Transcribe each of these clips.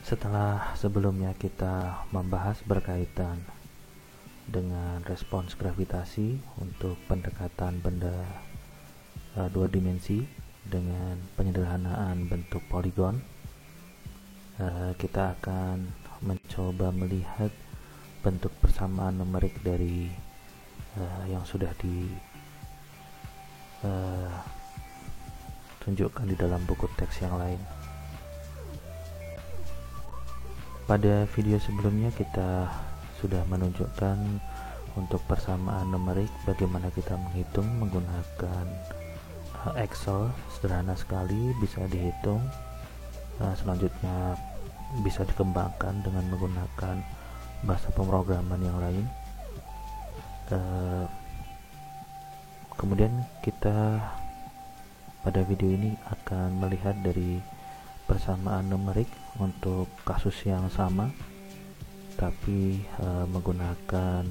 Setelah sebelumnya kita membahas berkaitan dengan respons gravitasi untuk pendekatan benda dua dimensi dengan penyederhanaan bentuk poligon, kita akan mencoba melihat bentuk persamaan numerik dari yang sudah ditunjukkan di dalam buku teks yang lain. Pada video sebelumnya kita sudah menunjukkan untuk persamaan numerik bagaimana kita menghitung menggunakan Excel, sederhana sekali, bisa dihitung. Selanjutnya bisa dikembangkan dengan menggunakan bahasa pemrograman yang lain. Kemudian kita pada video ini akan melihat dari persamaan numerik untuk kasus yang sama, tapi menggunakan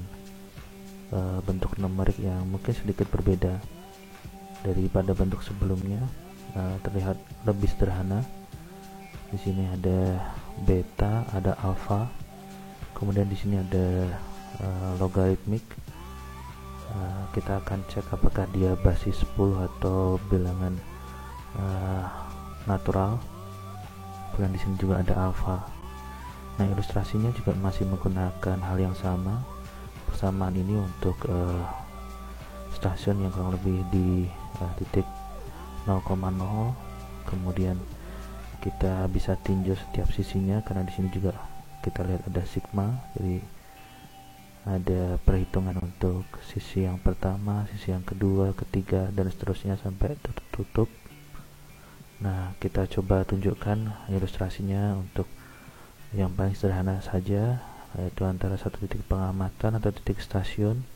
bentuk numerik yang mungkin sedikit berbeda daripada bentuk sebelumnya. Terlihat lebih sederhana. Di sini ada beta, ada alfa, kemudian di sini ada logaritmik. Kita akan cek apakah dia basis 10 atau bilangan natural. Kemudian di sini juga ada alfa. Nah, ilustrasinya juga masih menggunakan hal yang sama. Persamaan ini untuk stasiun yang kurang lebih di titik 0,0. Kemudian kita bisa tinjau setiap sisinya karena di sini juga kita lihat ada sigma. Jadi ada perhitungan untuk sisi yang pertama, sisi yang kedua, ketiga, dan seterusnya sampai tertutup. Nah, kita coba tunjukkan ilustrasinya untuk yang paling sederhana saja, yaitu antara satu titik pengamatan atau titik stasiun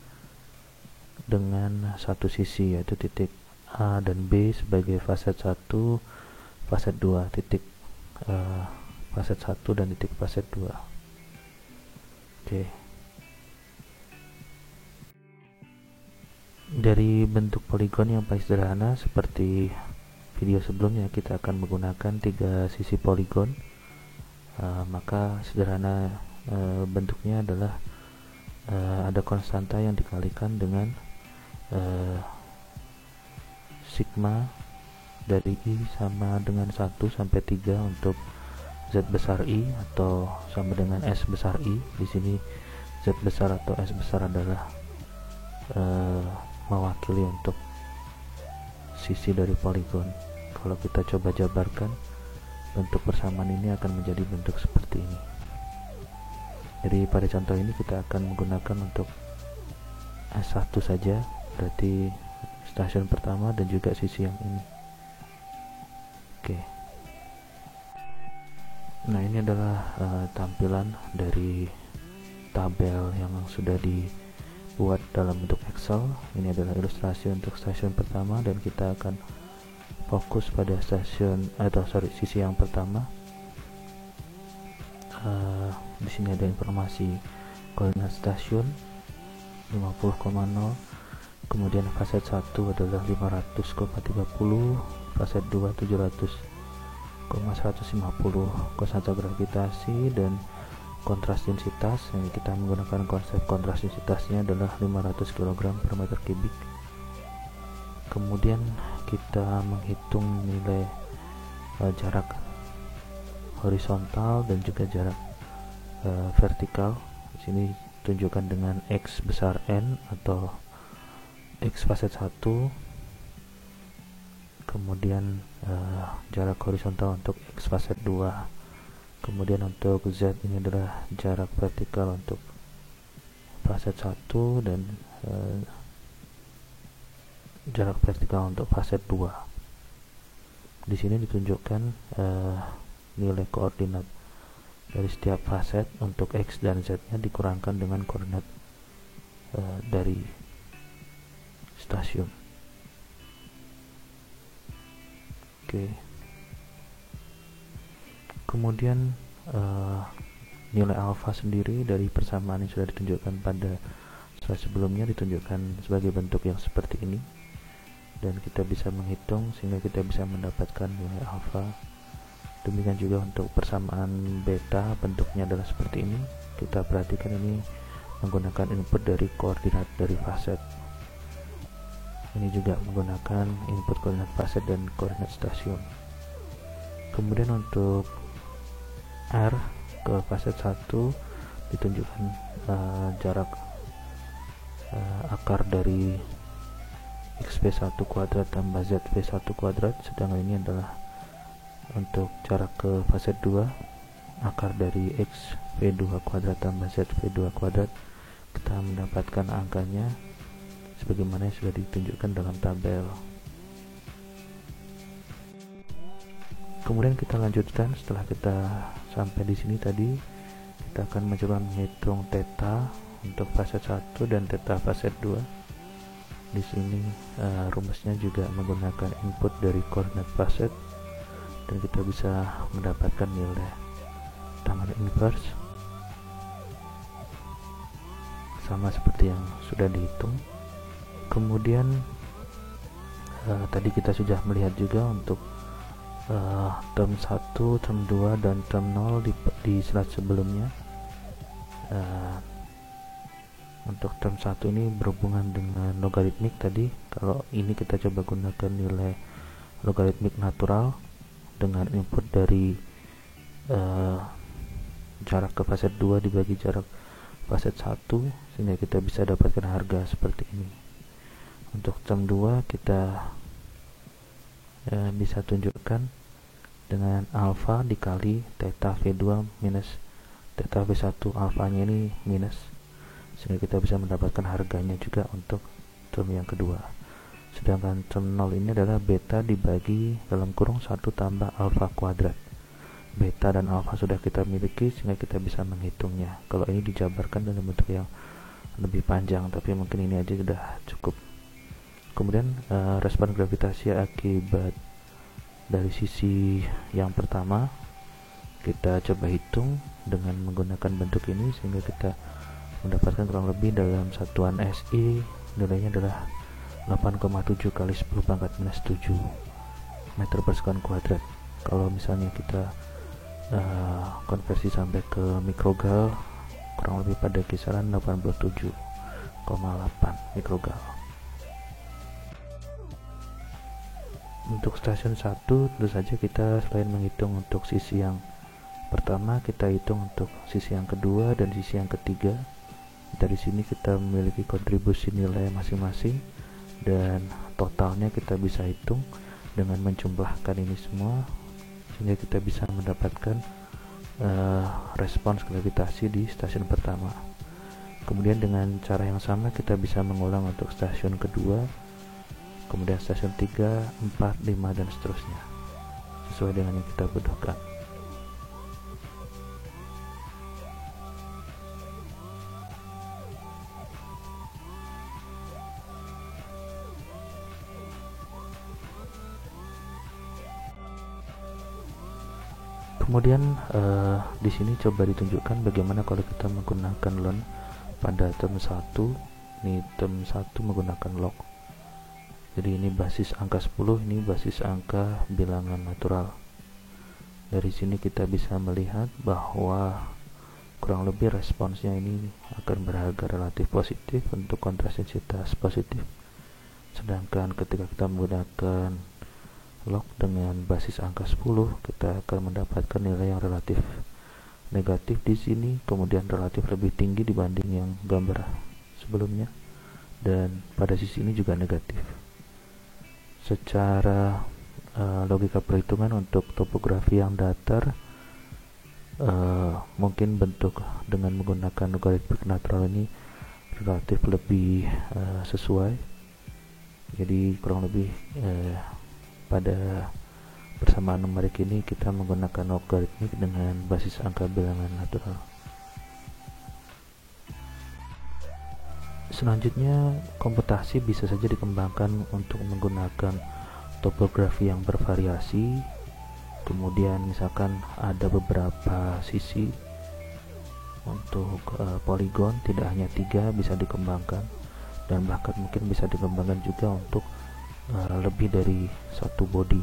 dengan satu sisi, yaitu titik A dan B sebagai faset 1, faset 2, titik faset 1 dan titik faset 2. Oke. Dari bentuk poligon yang paling sederhana seperti video sebelumnya, kita akan menggunakan 3 sisi poligon. Maka sederhana bentuknya adalah ada konstanta yang dikalikan dengan sigma dari I sama dengan 1 sampai 3 untuk Z besar I atau sama dengan S besar I. Di sini Z besar atau S besar adalah mewakili untuk sisi dari poligon. Kalau kita coba jabarkan, bentuk persamaan ini akan menjadi bentuk seperti ini. Jadi pada contoh ini kita akan menggunakan untuk S1 saja, berarti stasiun pertama dan juga sisi yang ini. Oke. Nah, ini adalah tampilan dari tabel yang sudah dibuat dalam bentuk Excel. Ini adalah ilustrasi untuk stasiun pertama dan kita akan fokus pada sisi yang pertama. Di sini ada informasi koordinat stasiun 50,0, kemudian faset 1 adalah 500,30, faset 2 700,150 konstanta gravitasi, dan kontras densitas yang kita menggunakan konsep kontras densitasnya adalah 500 kg per meter kubik. Kemudian kita menghitung nilai jarak horizontal dan juga jarak vertikal. Di sini tunjukkan dengan X besar N atau X faset 1. Kemudian jarak horizontal untuk X faset 2. Kemudian untuk Z ini adalah jarak vertikal untuk faset 1 dan jarak vertikal untuk faset 2. Di sini ditunjukkan nilai koordinat dari setiap faset untuk X dan Z-nya dikurangkan dengan koordinat dari stasiun. Oke. Kemudian nilai alfa sendiri dari persamaan yang sudah ditunjukkan pada slide sebelumnya ditunjukkan sebagai bentuk yang seperti ini, dan kita bisa menghitung sehingga kita bisa mendapatkan nilai alfa Demikian juga untuk persamaan beta, bentuknya adalah seperti ini. Kita perhatikan ini menggunakan input dari koordinat dari faset. Ini juga menggunakan input koordinat faset dan koordinat stasiun. Kemudian untuk R ke faset 1 ditunjukkan jarak akar dari xv1 kuadrat tambah zv1 kuadrat, sedangkan ini adalah untuk jarak ke faset 2 akar dari xv2 kuadrat tambah zv2 kuadrat. Kita mendapatkan angkanya sebagaimana yang sudah ditunjukkan dalam tabel. Kemudian kita lanjutkan. Setelah kita sampai di sini tadi, kita akan mencoba menghitung theta untuk faset 1 dan theta faset 2. Di sini rumusnya juga menggunakan input dari koordinat faset, dan kita bisa mendapatkan nilai tangan inverse sama seperti yang sudah dihitung. Kemudian tadi kita sudah melihat juga untuk term 1, term 2, dan term 0 di slide sebelumnya. Untuk term 1 ini berhubungan dengan logaritmik tadi. Kalau ini kita coba gunakan nilai logaritmik natural dengan input dari jarak ke faset 2 dibagi jarak faset 1, sehingga kita bisa dapatkan harga seperti ini. Untuk term 2 kita bisa tunjukkan dengan alfa dikali theta V2 minus theta V1, alfanya ini minus, sehingga kita bisa mendapatkan harganya juga untuk term yang kedua. Sedangkan term 0 ini adalah beta dibagi dalam kurung 1 tambah alfa kuadrat. Beta dan alfa sudah kita miliki sehingga kita bisa menghitungnya. Kalau ini dijabarkan dalam bentuk yang lebih panjang, tapi mungkin ini aja sudah cukup. Kemudian respon gravitasi akibat dari sisi yang pertama kita coba hitung dengan menggunakan bentuk ini, sehingga kita mendapatkan kurang lebih dalam satuan SI nilainya adalah 8,7 kali 10 pangkat minus 7 meter per sekon kuadrat. Kalau misalnya kita konversi sampai ke mikrogal, kurang lebih pada kisaran 87,8 mikrogal. Untuk stasiun 1 tentu saja kita selain menghitung untuk sisi yang pertama, kita hitung untuk sisi yang kedua dan sisi yang ketiga. Dari sini kita memiliki kontribusi nilai masing-masing dan totalnya kita bisa hitung dengan menjumlahkan ini semua, sehingga kita bisa mendapatkan respons gravitasi di stasiun pertama. Kemudian dengan cara yang sama kita bisa mengulang untuk stasiun kedua, kemudian stasiun 3, 4, 5, dan seterusnya sesuai dengan yang kita butuhkan. Kemudian di sini coba ditunjukkan bagaimana kalau kita menggunakan ln pada term 1. Ini term 1 menggunakan log. Jadi ini basis angka 10, ini basis angka bilangan natural. Dari sini kita bisa melihat bahwa kurang lebih responsnya ini akan berharga relatif positif untuk kontras densitas positif. Sedangkan ketika kita menggunakan log dengan basis angka 10, kita akan mendapatkan nilai yang relatif negatif di sini, kemudian relatif lebih tinggi dibanding yang gambar sebelumnya, dan pada sisi ini juga negatif. Secara logika perhitungan untuk topografi yang datar, mungkin bentuk dengan menggunakan logaritmik natural ini relatif lebih sesuai. Jadi kurang lebih pada persamaan numerik ini kita menggunakan logaritmik dengan basis angka bilangan natural. Selanjutnya, komputasi bisa saja dikembangkan untuk menggunakan topografi yang bervariasi. Kemudian misalkan ada beberapa sisi untuk poligon, tidak hanya 3 bisa dikembangkan, dan bahkan mungkin bisa dikembangkan juga untuk lebih dari satu body.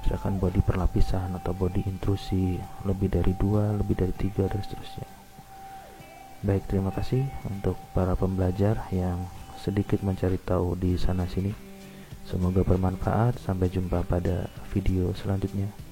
misalkan body perlapisan atau body intrusi, lebih dari 2, lebih dari 3, dan seterusnya. Baik, terima kasih untuk para pembelajar yang sedikit mencari tahu di sana sini. Semoga bermanfaat. Sampai jumpa pada video selanjutnya.